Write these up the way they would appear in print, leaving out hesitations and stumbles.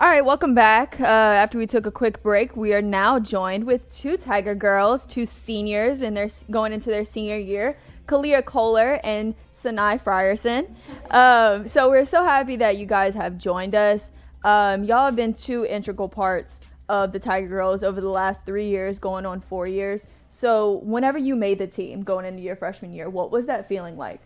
All right, welcome back. After we took a quick break, we are now joined with two Tiger girls, two seniors, and they're going into their senior year, Caliea Koehler and Sanai Frierson. So we're so happy that you guys have joined us. Y'all have been two integral parts of the Tiger girls over the last 3 years, going on 4 years. So whenever you made the team going into your freshman year, what was that feeling like?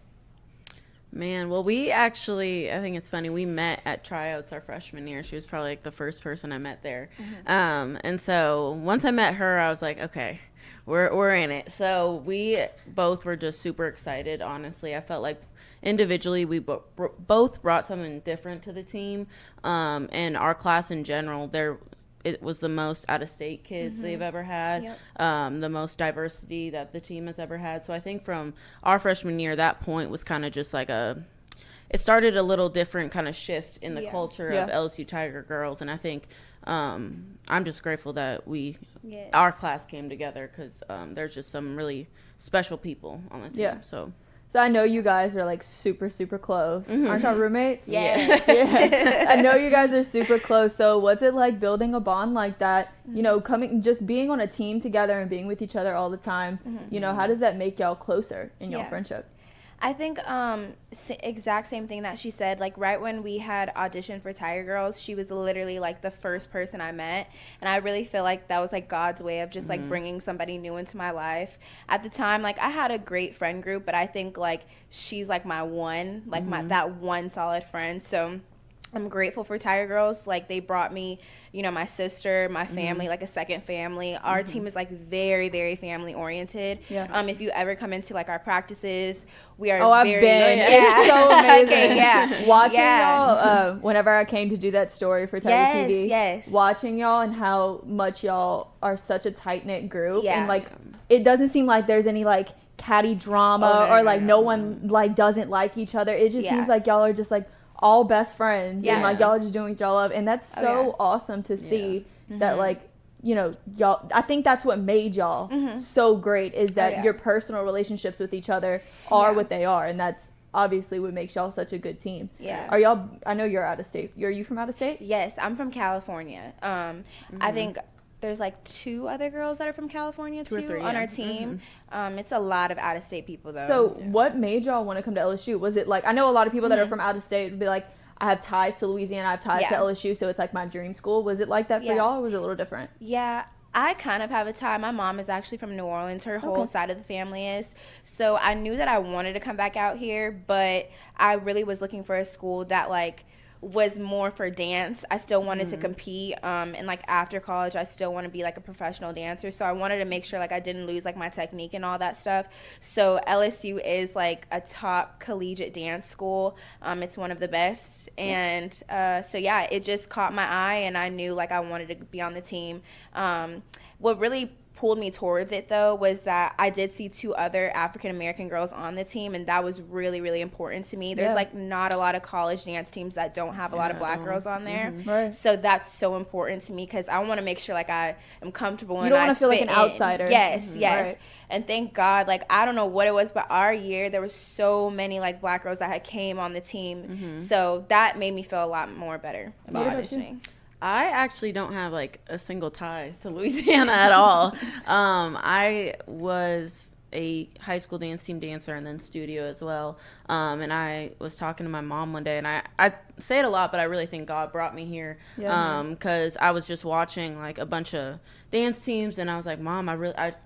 Man, well, we actually, I think it's funny, we met at tryouts our freshman year. She was probably like the first person I met there. And so once I met her, I was like, okay, we're in it. So we both were just super excited, honestly. I felt like individually we both brought something different to the team. And our class in general, it was the most out-of-state kids they've ever had, the most diversity that the team has ever had. So I think from our freshman year, that point was kind of just like it started a little different kind of shift in the culture of LSU Tiger girls. And I think I'm just grateful that our class came together because there's just some really special people on the team. Yeah. So I know you guys are like super, super close. Aren't y'all roommates? Yes. Yeah. I know you guys are super close. So what's it like building a bond like that? You know, just being on a team together and being with each other all the time. You know, how does that make y'all closer in your friendship? I think exact same thing that she said. Like right when we had auditioned for Tiger Girls, she was literally like the first person I met, and I really feel like that was like God's way of just like bringing somebody new into my life. At the time, like I had a great friend group, but I think like she's like my one, like that one solid friend. So I'm grateful for Tiger Girls. Like they brought me, you know, my sister, my family, like a second family. Our team is like very, very family oriented. Yeah. If you ever come into like our practices, we are I've very been. Yeah. It's so amazing. Okay, yeah. Watching y'all, whenever I came to do that story for Tiger TV, yes. watching y'all and how much y'all are such a tight-knit group. Yeah. And like, it doesn't seem like there's any like catty drama or like no one like doesn't like each other. It just seems like y'all are just like all best friends and like y'all are just doing what y'all love, and that's so awesome to see that like, you know, y'all, I think that's what made y'all so great is that your personal relationships with each other are what they are, and that's obviously what makes y'all such a good team. Are y'all, I know you're out of state. Are you from out of state? Yes, I'm from California. I think there's like 2 other girls that are from California too on our team. It's a lot of out-of-state people though. So what made y'all want to come to LSU? Was it like, I know a lot of people that are from out of state would be like, I have ties to Louisiana, I have ties to LSU, so it's like my dream school. Was it like that for y'all, or was it a little different? Yeah, I kind of have a tie. My mom is actually from New Orleans. Her whole side of the family is. So I knew that I wanted to come back out here, but I really was looking for a school that like was more for dance. I still wanted to compete, and like after college I still want to be like a professional dancer, so I wanted to make sure like I didn't lose like my technique and all that stuff. So LSU is like a top collegiate dance school. It's one of the best, and so yeah, it just caught my eye and I knew like I wanted to be on the team. What really pulled me towards it though was that I did see 2 other African American girls on the team, and that was really, really important to me. There's like not a lot of college dance teams that don't have a lot of black girls on there. Right. So that's so important to me because I want to make sure like I am comfortable and you don't want to feel like an outsider. Yes. Right. And thank God, like I don't know what it was, but our year there were so many like black girls that had came on the team. So that made me feel a lot more better about auditioning. I actually don't have like a single tie to Louisiana at all. I was a high school dance team dancer and then studio as well. And I was talking to my mom one day, and I say it a lot, but I really think God brought me here because I was just watching like a bunch of dance teams, and I was like, Mom, I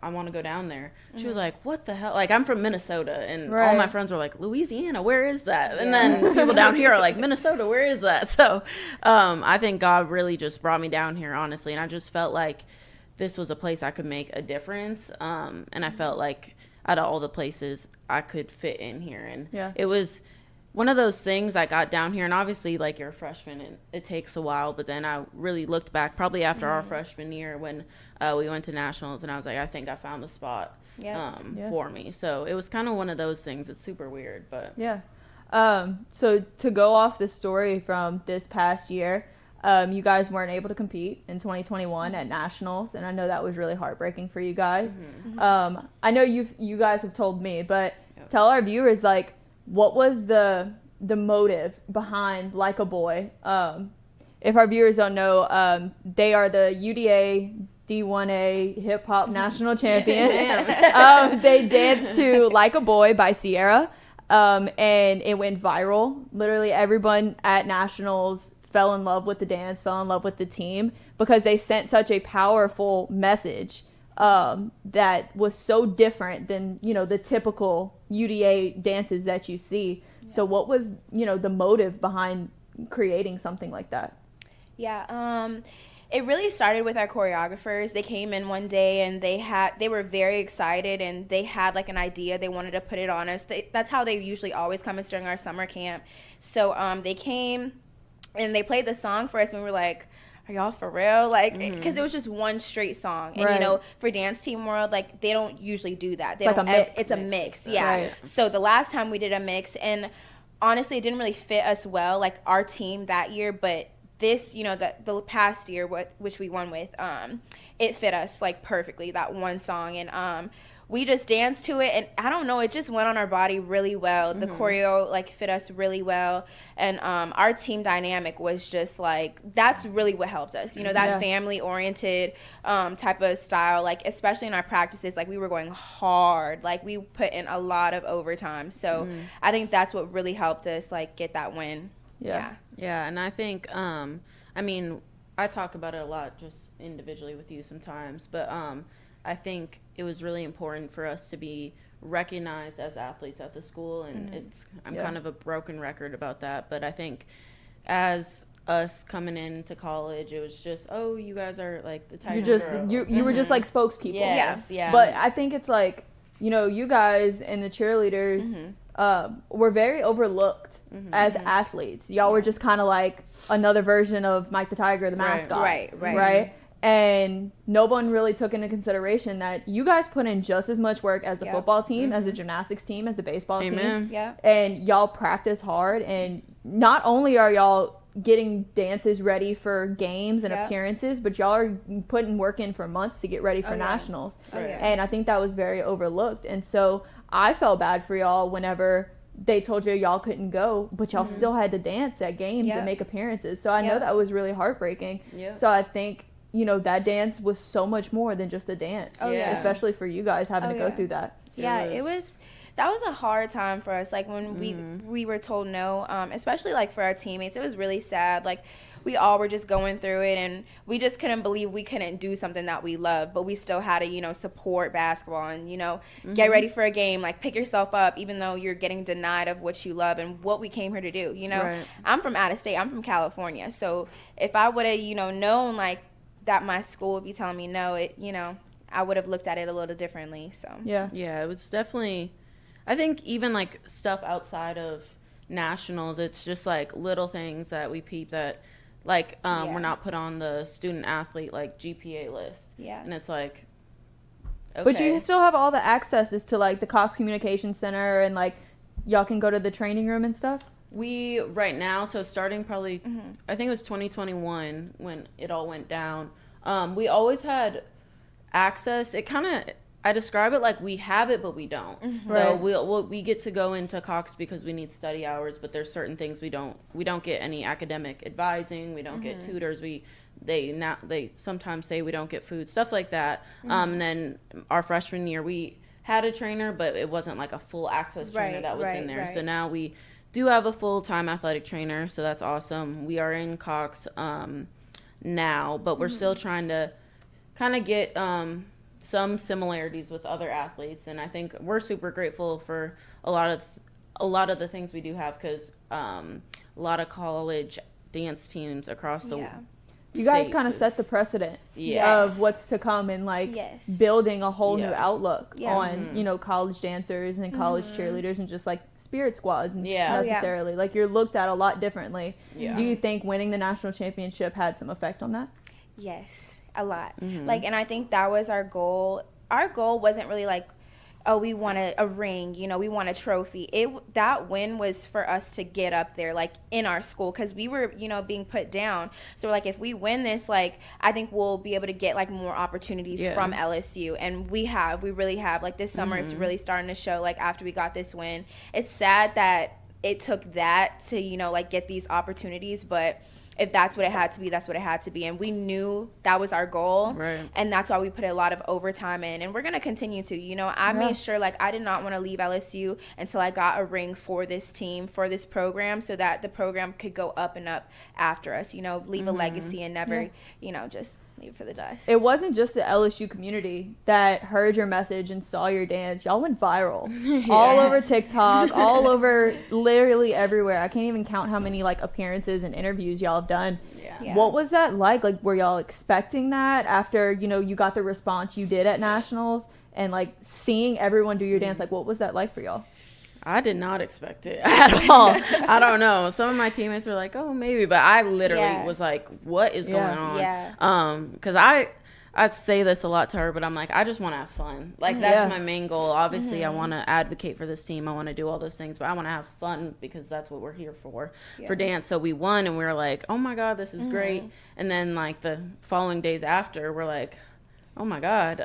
want to go down there. She was like, what the hell? Like, I'm from Minnesota, and all my friends were like, Louisiana, where is that? And then people down here are like, Minnesota, where is that? So I think God really just brought me down here, honestly, and I just felt like this was a place I could make a difference, and I felt like out of all the places I could fit in here, and it was one of those things. I got down here, and obviously like you're a freshman and it takes a while, but then I really looked back probably after our freshman year when we went to nationals, and I was like, I think I found the spot for me. So it was kind of one of those things. It's super weird, but so to go off the story from this past year, you guys weren't able to compete in 2021 at nationals, and I know that was really heartbreaking for you guys. I know you guys have told me, but tell our viewers, like, what was the motive behind Like a Boy? if our viewers don't know, they are the UDA D1A hip hop national champion. They danced to Like a Boy by Sierra, and it went viral. Literally everyone at nationals fell in love with the dance, fell in love with the team, because they sent such a powerful message that was so different than, you know, the typical UDA dances that you see. Yeah. So what was, you know, the motive behind creating something like that? Yeah, it really started with our choreographers. They came in one day and they were very excited, and they had like an idea. They wanted to put it on us. That's how they usually always come in during our summer camp. So they came and they played the song for us, and we were like, are y'all for real? Like, because it was just one straight song. And, you know, for Dance Team World, like, they don't usually do that. They it's don't like a mix. It's a mix, yeah. Right. So the last time we did a mix, and honestly, it didn't really fit us well, like, our team that year, but this, you know, the past year, which we won with, it fit us, like, perfectly, that one song. And we just danced to it, and I don't know, it just went on our body really well. The choreo, like, fit us really well, and our team dynamic was just, like, that's really what helped us, you know, that family-oriented type of style, like, especially in our practices, like, we were going hard, like, we put in a lot of overtime, so I think that's what really helped us, like, get that win. Yeah, and I think, I mean, I talk about it a lot just individually with you sometimes, but I think it was really important for us to be recognized as athletes at the school, and I'm kind of a broken record about that, but I think as us coming into college, it was just, oh, you guys are like the Tiger girls. You were just like spokespeople. Yes, yeah. But I think it's like, you know, you guys and the cheerleaders were very overlooked as athletes. Y'all were just kind of like another version of Mike the Tiger, the mascot. Right? And no one really took into consideration that you guys put in just as much work as the football team, as the gymnastics team, as the baseball team. Yeah. And y'all practice hard. And not only are y'all getting dances ready for games and appearances, but y'all are putting work in for months to get ready for nationals. And I think that was very overlooked. And so I felt bad for y'all whenever they told you y'all couldn't go, but y'all still had to dance at games and make appearances. So I know that was really heartbreaking. So I think, you know, that dance was so much more than just a dance, especially for you guys having to go through that. That was a hard time for us, like when we were told no, especially like for our teammates. It was really sad. Like, we all were just going through it, and we just couldn't believe we couldn't do something that we love, but we still had to, you know, support basketball and, you know, get ready for a game, like pick yourself up even though you're getting denied of what you love and what we came here to do, you know. I'm from out of state. I'm from California. So if I would have, you know, known like that my school would be telling me no, it, you know, I would have looked at it a little differently. So yeah, it was definitely, I think even like stuff outside of nationals, it's just like little things that we peep that like we're not put on the student athlete like GPA list. And it's like, okay. But you still have all the accesses to like the Cox Communication Center, and like y'all can go to the training room and stuff. We right now, so starting probably I think it was 2021 when it all went down, we always had access. It kind of, I describe it like we have it but we don't. So we get to go into Cox because we need study hours, but there's certain things we don't get any academic advising, we don't get tutors, they sometimes say we don't get food, stuff like that. And then our freshman year we had a trainer, but it wasn't like a full access trainer that was in there. So now we do have a full-time athletic trainer, so that's awesome. We are in Cox now, but we're still trying to kind of get some similarities with other athletes, and I think we're super grateful for a lot of the things we do have, because a lot of college dance teams across the you guys kind of set the precedent of what's to come, and like building a whole new outlook on you know, college dancers and college cheerleaders and just like spirit squads necessarily. Like, you're looked at a lot differently. Do you think winning the national championship had some effect on that? Yes, a lot. Like, and I think that was our goal. Our goal wasn't really like, oh, we want a ring, you know, we want a trophy. That win was for us to get up there, like, in our school, because we were, you know, being put down. So, like, if we win this, like, I think we'll be able to get, like, more opportunities from LSU. And we really have. Like, this summer, it's really starting to show, like, after we got this win. It's sad that it took that to, you know, like get these opportunities, but if that's what it had to be, that's what it had to be. And we knew that was our goal. Right. And that's why we put a lot of overtime in. And we're going to continue to. You know, I made sure, like, I did not want to leave LSU until I got a ring for this team, for this program, so that the program could go up and up after us, you know, leave a legacy and never, you know, just leave it for the dust. It wasn't just the LSU community that heard your message and saw your dance. Y'all went viral. All over TikTok, all over literally everywhere. I can't even count how many, like, appearances and interviews y'all have done. Yeah. What was that like? Like, were y'all expecting that after, you know, you got the response you did at Nationals and, like, seeing everyone do your dance? Like, what was that like for y'all? I did not expect it at all. I don't know. Some of my teammates were like, oh, maybe. But I literally was like, what is going on? Yeah. Because I say this a lot to her, but I'm like, I just want to have fun. Like, that's my main goal. Obviously, I want to advocate for this team. I want to do all those things. But I want to have fun because that's what we're here for dance. So we won, and we were like, oh, my God, this is great. And then, like, the following days after, we're like, oh my God.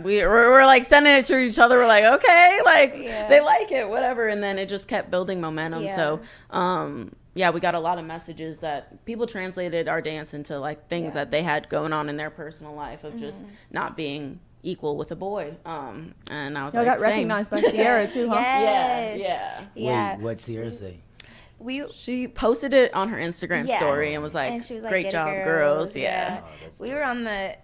We're like sending it to each other. We're like, okay, like they like it, whatever. And then it just kept building momentum. Yeah. So, we got a lot of messages that people translated our dance into like things that they had going on in their personal life of just not being equal with a boy. And I was y'all like, got recognized by Sierra too, huh? Yes. Yeah. Wait, what'd Sierra say? She posted it on her Instagram story and was like, and she was like, great job, girls. Yeah. We were on I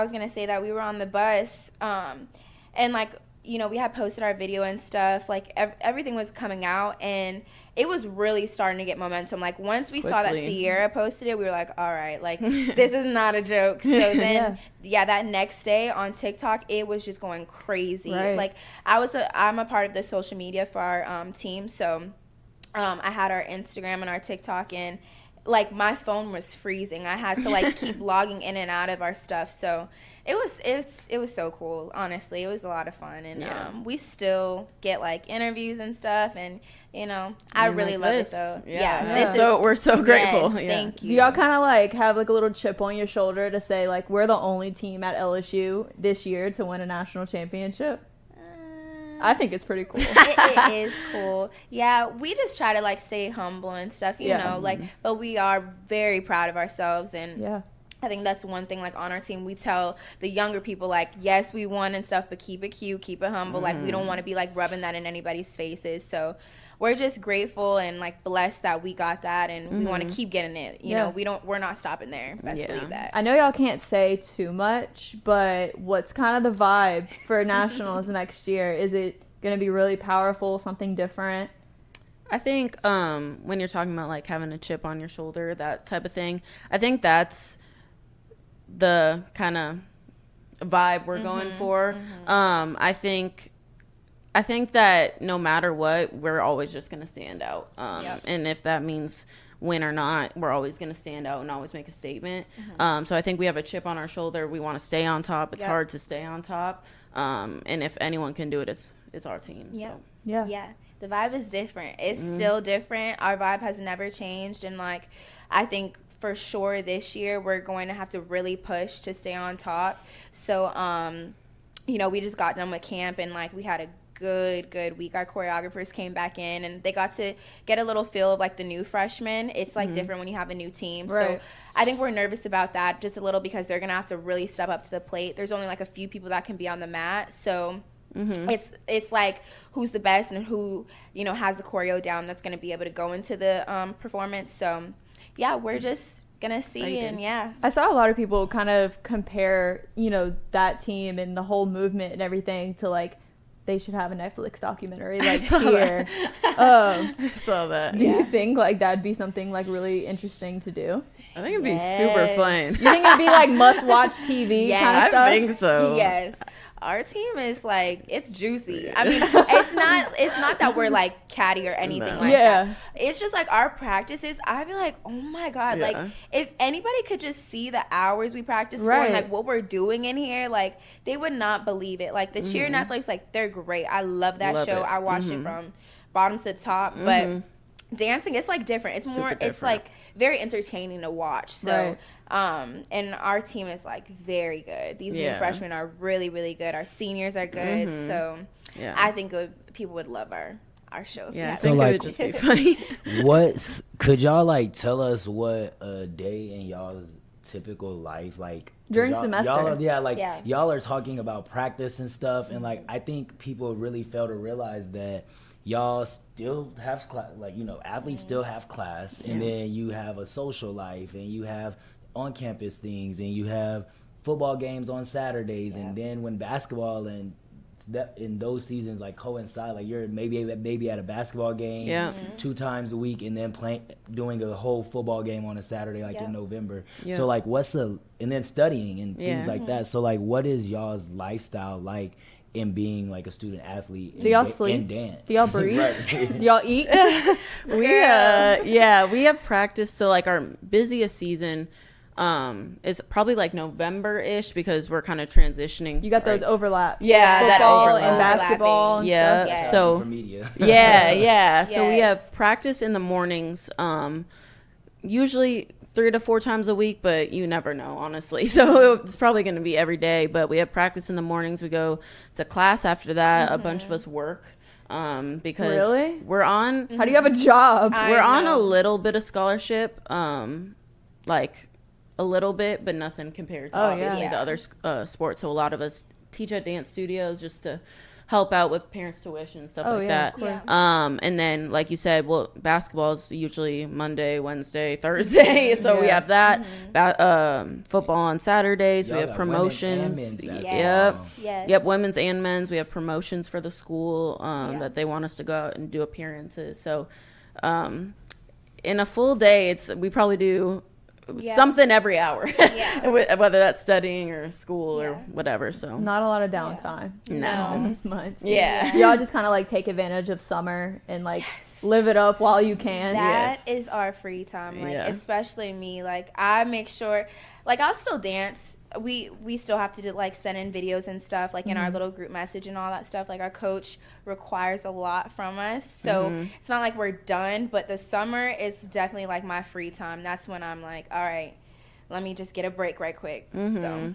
was going to say that we were on the bus, and like, you know, we had posted our video and stuff, like everything was coming out, and it was really starting to get momentum. Like, once we saw that Sierra posted it, we were like, all right, like, this is not a joke. So then, that next day on TikTok, it was just going crazy. Right. Like, I'm a part of the social media for our team, so I had our Instagram and our TikTok, and like my phone was freezing. I had to like keep logging in and out of our stuff. So it was so cool. Honestly, it was a lot of fun, and we still get like interviews and stuff, and you know, I really love it though. We're so grateful. Yes, thank you. Do y'all kind of like have like a little chip on your shoulder to say like we're the only team at LSU this year to win a national championship? I think it's pretty cool. It is cool. Yeah, we just try to like stay humble and stuff, you know, like, but we are very proud of ourselves, and I think that's one thing, like, on our team, we tell the younger people, like, yes, we won and stuff, but keep it cute, keep it humble. Like, we don't want to be, like, rubbing that in anybody's faces. So we're just grateful and, like, blessed that we got that, and we want to keep getting it. You know, we're not stopping there. Best believe that. I know y'all can't say too much, but what's kind of the vibe for Nationals next year? Is it going to be really powerful, something different? I think when you're talking about, like, having a chip on your shoulder, that type of thing, I think that's the kind of vibe we're going for. I think that no matter what, we're always just going to stand out. And if that means win or not, we're always going to stand out and always make a statement. So I think we have a chip on our shoulder. We want to stay on top. It's hard to stay on top. And if anyone can do it, it's our team. So. Yeah. The vibe is different. It's still different. Our vibe has never changed. And, like, I think for sure this year we're going to have to really push to stay on top. So, you know, we just got done with camp, and, like, we had a good week. Our choreographers came back in, and they got to get a little feel of, like, the new freshmen. It's, like, different when you have a new team. Right. So I think we're nervous about that just a little because they're going to have to really step up to the plate. There's only, like, a few people that can be on the mat. So it's like who's the best and who, you know, has the choreo down that's going to be able to go into the performance. So, yeah, we're just going to see. Excited. And, I saw a lot of people kind of compare, you know, that team and the whole movement and everything to, like, they should have a Netflix documentary, like, here. I saw that. Do you think, like, that'd be something, like, really interesting to do? I think it'd be super fun. You think it'd be, like, must-watch TV kind of stuff? I think so. Yes. Our team is, like, it's juicy. I mean, it's not that we're, like, catty or anything like that. It's just, like, our practices, I'd be like, oh, my God. Like, if anybody could just see the hours we practice for and, like, what we're doing in here, like, they would not believe it. Like, the Cheer Netflix, like, they're great. I love that show. I watched it from bottom to top. But dancing, it's, like, different. It's more, it's, like, very entertaining to watch. So, and our team is, like, very good. These new freshmen are really, really good. Our seniors are good. So I think people would love our our show. Yeah, I So, think like, it would just be funny. Could y'all like tell us what a day in y'all's typical life like during semester? Y'all are talking about practice and stuff, and like I think people really fail to realize that y'all still have class, like, you know, athletes still have class, and then you have a social life, and you have on campus things, and you have football games on Saturdays, and then when basketball and that in those seasons like coincide, like you're maybe at a basketball game 2 times a week, and then doing a whole football game on a Saturday in November. So like and then studying and things like that. So like what is y'all's lifestyle like in being like a student athlete? Do y'all sleep? And dance? Do y'all breathe? Do y'all eat? We have practice. So like our busiest season is probably like November-ish, because we're kind of transitioning. You got those overlaps. Yeah, football that overlap. and basketball and stuff. Yes. So for media. So we have practice in the mornings, usually 3 to 4 times a week, but you never know, honestly. So it's probably going to be every day, but we have practice in the mornings. We go to class after that. A bunch of us work. Because we're on. How do you have a job? We're on a little bit of scholarship, like a little bit, but nothing compared to obviously the other sports. So a lot of us teach at dance studios just to help out with parents' tuition and stuff like that. And then, like you said, basketball is usually Monday, Wednesday, Thursday. So we have that. Football on Saturdays. We have promotions. Yep, women's and men's. We have promotions for the school that they want us to go out and do appearances. So in a full day, we probably do something every hour, whether that's studying or school or whatever. So not a lot of downtime. No. In this month. Y'all just kind of like take advantage of summer and like live it up while you can. That is our free time. Like especially me. Like I make sure, like I'll still dance. We still have to like send in videos and stuff, like in our little group message and all that stuff. Like our coach requires a lot from us, so it's not like we're done, but the summer is definitely like my free time. That's when I'm like, all right, let me just get a break right quick. So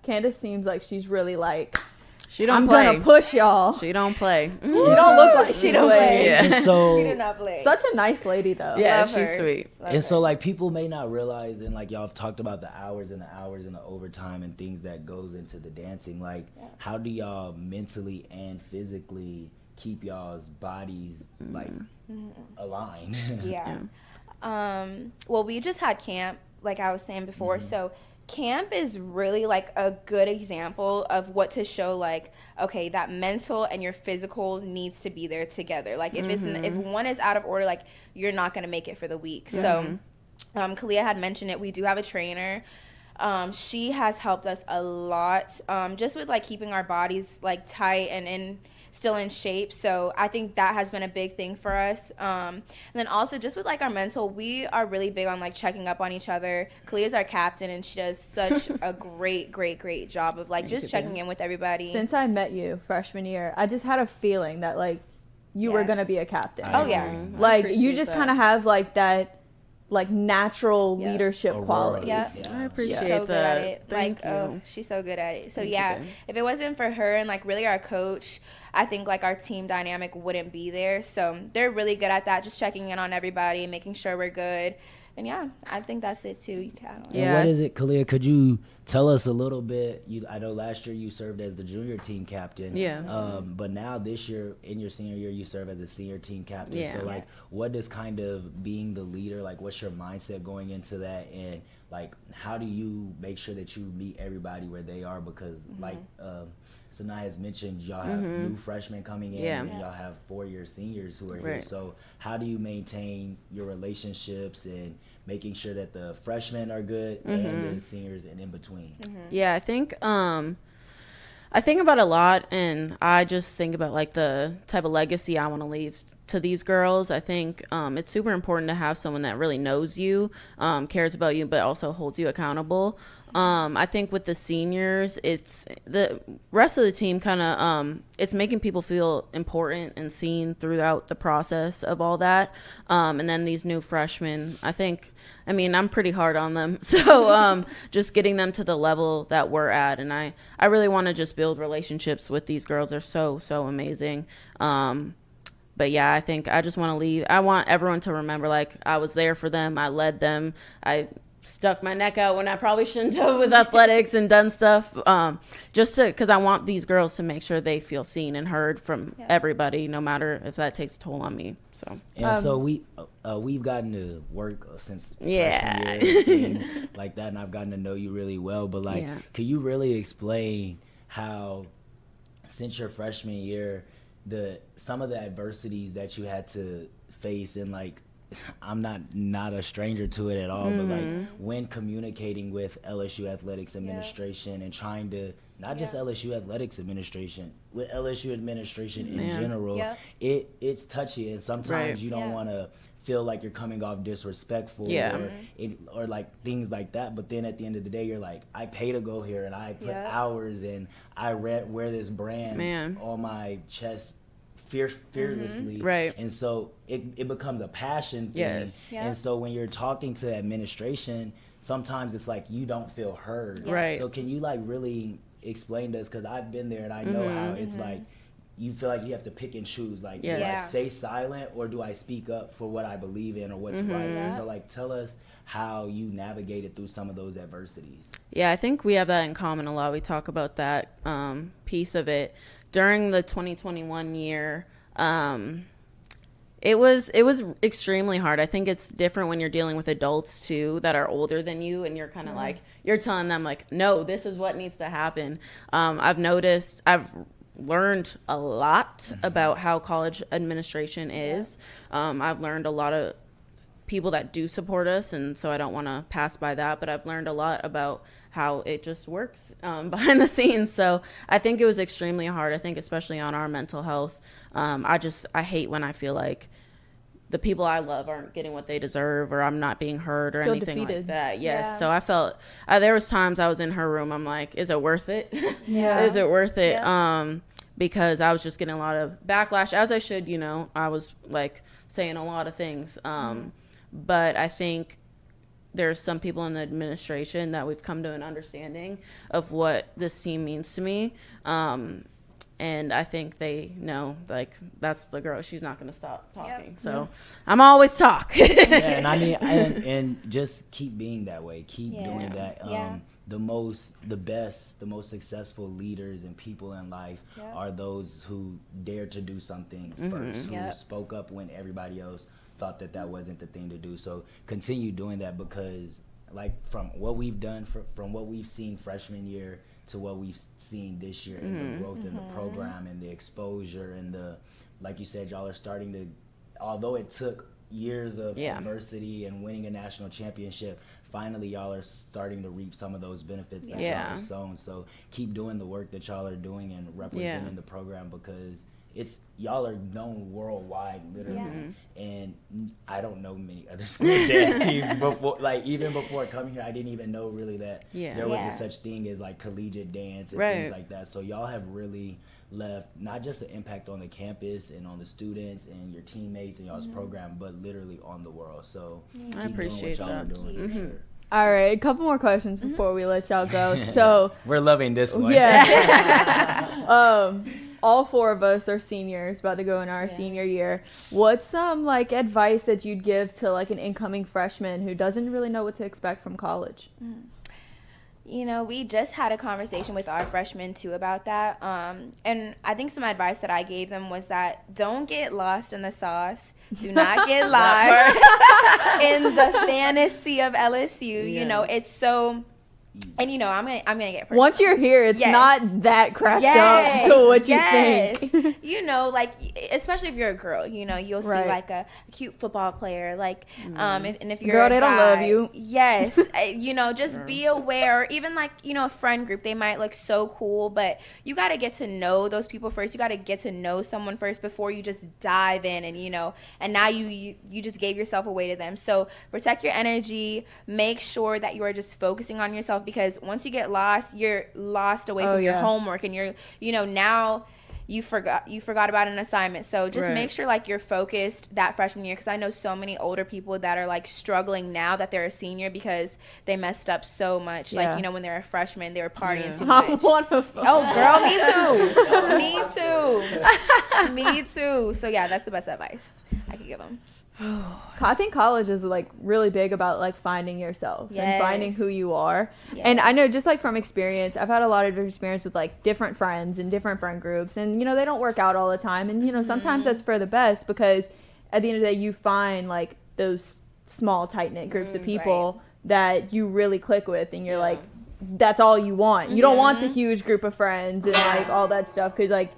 Candace seems like she's really like, she don't I'm play. gonna push y'all. She don't play. She don't look like she don't play. Yeah. So she do not play. Such a nice lady though. Yeah, Love she's her. sweet. Love and so her. like people may not realize, and like y'all have talked about the hours and the overtime and things that goes into the dancing. Like how do y'all mentally and physically keep y'all's bodies like aligned? Well, we just had camp, like I was saying before, so camp is really like a good example of what to show, like, okay, that mental and your physical needs to be there together. Like if one is out of order, like you're not going to make it for the week. So Caliea had mentioned it. We do have a trainer. She has helped us a lot, just with like keeping our bodies like tight and still in shape. So I think that has been a big thing for us. And then also just with like our mental, we are really big on like checking up on each other. Calea's our captain, and she does such a great job of like just checking in with everybody. Since I met you freshman year, I just had a feeling that like you were gonna be a captain. Like you just kind of have like that like natural leadership qualities. I appreciate she's so good at it. Thank you. Oh, she's so good at it. So Thank you, if it wasn't for her and like really our coach, I think like our team dynamic wouldn't be there. So they're really good at that, just checking in on everybody, making sure we're good. And I think that's it too. You can. And what is it, Caliea? Could you tell us a little bit? I know last year you served as the junior team captain. But now this year, in your senior year, you serve as the senior team captain. So like, what does kind of being the leader, like, what's your mindset going into that, and like, how do you make sure that you meet everybody where they are? Because like Sanai has mentioned, y'all have new freshmen coming in, and y'all have 4-year seniors who are here. So how do you maintain your relationships and making sure that the freshmen are good and the seniors and in between? Yeah, I think about it a lot, and I just think about like the type of legacy I want to leave to these girls. I think it's super important to have someone that really knows you, cares about you, but also holds you accountable. I think with the seniors, it's the rest of the team kind of it's making people feel important and seen throughout the process of all that. And then these new freshmen, I'm pretty hard on them. So just getting them to the level that we're at. And I really want to just build relationships with these girls. They're so amazing. But yeah, I think I just want to leave. I want everyone to remember, like, I was there for them. I led them. I stuck my neck out when I probably shouldn't have with athletics and done stuff, just because I want these girls to make sure they feel seen and heard from everybody, no matter if that takes a toll on me. So we've gotten to work since freshman year, things like that, and I've gotten to know you really well. But like, could you really explain how, since your freshman year, some of the adversities that you had to face, and like, I'm not a stranger to it at all, but like when communicating with LSU Athletics Administration and trying to, not just LSU Athletics Administration, with LSU administration in general, it's touchy, and sometimes you don't want to feel like you're coming off disrespectful or like things like that. But then at the end of the day, you're like, I pay to go here and I put hours and I wear this brand on my chest fearlessly, and so it becomes a passion thing. And so when you're talking to administration, sometimes it's like you don't feel heard. So can you like really explain to us, because I've been there and I know how it's like you feel like you have to pick and choose, like, do I stay silent or do I speak up for what I believe in or what's right? So like, tell us how you navigated through some of those adversities. I think we have that in common a lot. We talk about that piece of it. During the 2021 year, it was extremely hard. I think it's different when you're dealing with adults too that are older than you, and you're kind of like, you're telling them like, no, this is what needs to happen. I've learned a lot about how college administration is. I've learned a lot of people that do support us, and so I don't want to pass by that, but I've learned a lot about how it just works behind the scenes. So I think it was extremely hard. I think especially on our mental health. I hate when I feel like the people I love aren't getting what they deserve, or I'm not being heard or anything like that. So I felt there was times I was in her room, I'm like, is it worth it? Is it worth it? Because I was just getting a lot of backlash, as I should, I was like saying a lot of things. But I think there's some people in the administration that we've come to an understanding of what this team means to me. And I think they know, like, that's the girl. She's not going to stop talking. So I'm always talk. And I mean, and just keep being that way. Keep doing that. The most successful leaders and people in life are those who dared to do something first, who spoke up when everybody else thought that wasn't the thing to do. So continue doing that, because like from what we've done, from what we've seen freshman year to what we've seen this year, and the growth in the program and the exposure and the, like you said, y'all are starting to, although it took years of adversity and winning a national championship, finally y'all are starting to reap some of those benefits that y'all have sown. So keep doing the work that y'all are doing and representing the program, because y'all are known worldwide, literally. And I don't know many other school dance teams before, like even before coming here, I didn't even know really that there was a such thing as like collegiate dance and things like that. So y'all have really left not just an impact on the campus and on the students and your teammates and y'all's program, but literally on the world. So I appreciate doing what y'all that. are doing for sure. All right, a couple more questions before we let y'all go. So we're loving this one. All four of us are seniors, about to go in our senior year. What's some like advice that you'd give to like an incoming freshman who doesn't really know what to expect from college? We just had a conversation with our freshmen too about that. And I think some advice that I gave them was that don't get lost in the sauce. Do not get lost in the fantasy of LSU. It's so. And I'm gonna get personal. Once you're here, it's not that cracked up to what you think. Like especially if you're a girl, you'll see like a cute football player, like and if you're girl, a they guy, don't love you. Yes, just be aware. Or even like a friend group, they might look so cool, but you got to get to know those people first. You got to get to know someone first before you just dive in and now you just gave yourself away to them. So protect your energy. Make sure that you are just focusing on yourself, because once you get lost, you're lost away from your homework, and you're now you forgot about an assignment. So just make sure like you're focused that freshman year, because I know so many older people that are like struggling now that they're a senior because they messed up so much. Like, you know, when they were a freshman, they were partying too much. Oh, girl, me too. Me too. So yeah, that's the best advice I could give them. I think college is like really big about like finding yourself and finding who you are. And I know just like from experience, I've had a lot of different experience with like different friends and different friend groups, and you know, they don't work out all the time, and you know, sometimes that's for the best, because at the end of the day you find like those small tight-knit groups of people that you really click with, and you're like, that's all you want. You don't want the huge group of friends and like all that stuff, because like,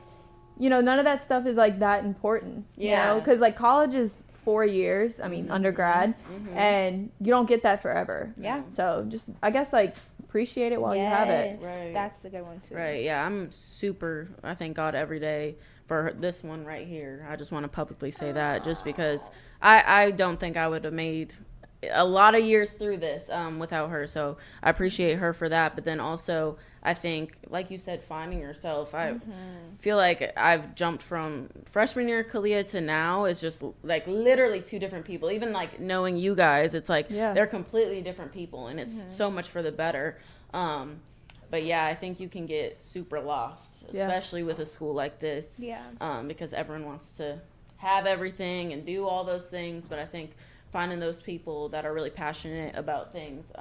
you know, none of that stuff is like that important, you know, because like college is 4 years, I mean, undergrad, and you don't get that forever. So just, I guess, like, appreciate it while you have it. That's a good one too. I thank God every day for this one right here. I just want to publicly say that, just because I don't think I would have made a lot of years through this without her. So I appreciate her for that. But then also, I think, like you said, finding yourself. I feel like I've jumped from freshman year Caliea to now is just like literally two different people. Even like knowing you guys, it's like they're completely different people, and it's so much for the better. But yeah, I think you can get super lost, especially with a school like this. Because everyone wants to have everything and do all those things. But I think finding those people that are really passionate about things,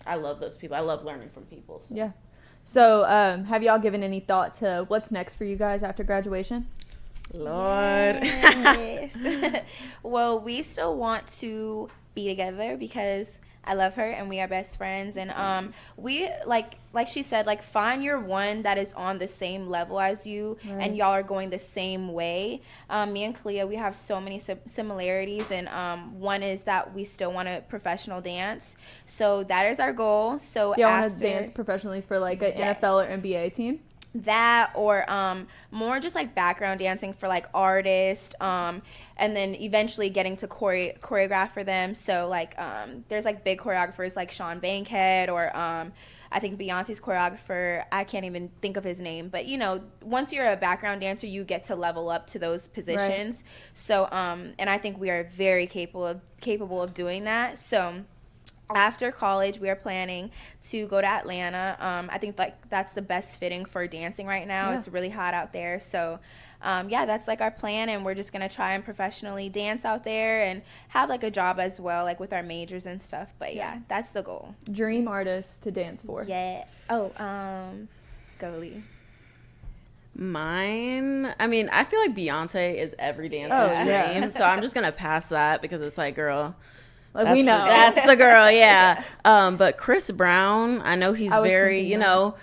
I love those people. I love learning from people. So. So have y'all given any thought to what's next for you guys after graduation? Lord. Yes. Well, we still want to be together because I love her and we are best friends, and we like she said, like, find your one that is on the same level as you, and y'all are going the same way. Me and Caliea, we have so many similarities, and one is that we still want to professional dance, so that is our goal. So y'all want to dance professionally for like an NFL or NBA team? That, or more just like background dancing for like artists, and then eventually getting to choreograph for them. So like there's like big choreographers like Sean Bankhead, or I think Beyonce's choreographer, I can't even think of his name, but you know, once you're a background dancer, you get to level up to those positions. So and I think we are very capable of doing that. So after college, we are planning to go to Atlanta. I think like that's the best fitting for dancing right now. It's really hot out there. So that's like our plan, and we're just going to try and professionally dance out there and have like a job as well, like with our majors and stuff. But that's the goal. Dream artist to dance for? Goalie. Mine, I mean, I feel like Beyonce is every dancer's dream. So I'm just going to pass that, because it's like, girl, like, we know. That's the girl, but Chris Brown, I know he's very, you know,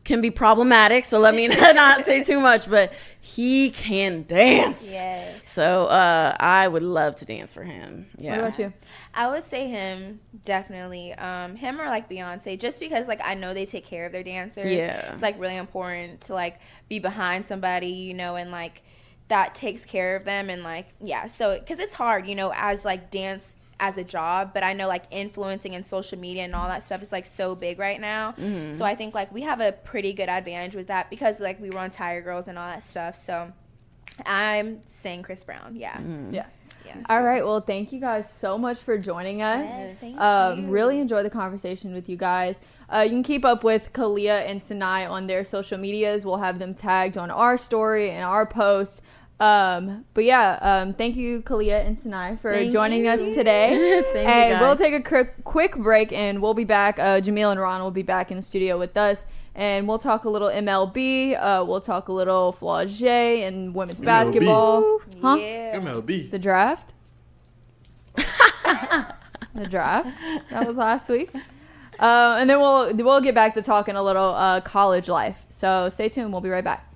can be problematic, so let me not say too much, but he can dance. Yes. So I would love to dance for him. Yeah. What about you? I would say him, definitely. Him or like Beyonce, just because like I know they take care of their dancers. Yeah. It's like really important to like be behind somebody, you know, and like that takes care of them, and like so because it's hard, you know, as like dance as a job, but I know like influencing and social media and all that stuff is like so big right now. So I think like we have a pretty good advantage with that, because like we run Tiger Girls and all that stuff. So I'm saying Chris Brown. Yes. All right, well, thank you guys so much for joining us. Yes, thank you. Really enjoy the conversation with you guys. You can keep up with Caliea and Sanai on their social medias. We'll have them tagged on our story and our post. Thank you, Caliea and Sanai, for joining us today. And we'll take a quick break, and we'll be back. Jamil and Ron will be back in the studio with us, and we'll talk a little MLB. We'll talk a little Flaugier and women's basketball. MLB. The draft. The draft. That was last week. And then we'll get back to talking a little college life. So stay tuned. We'll be right back.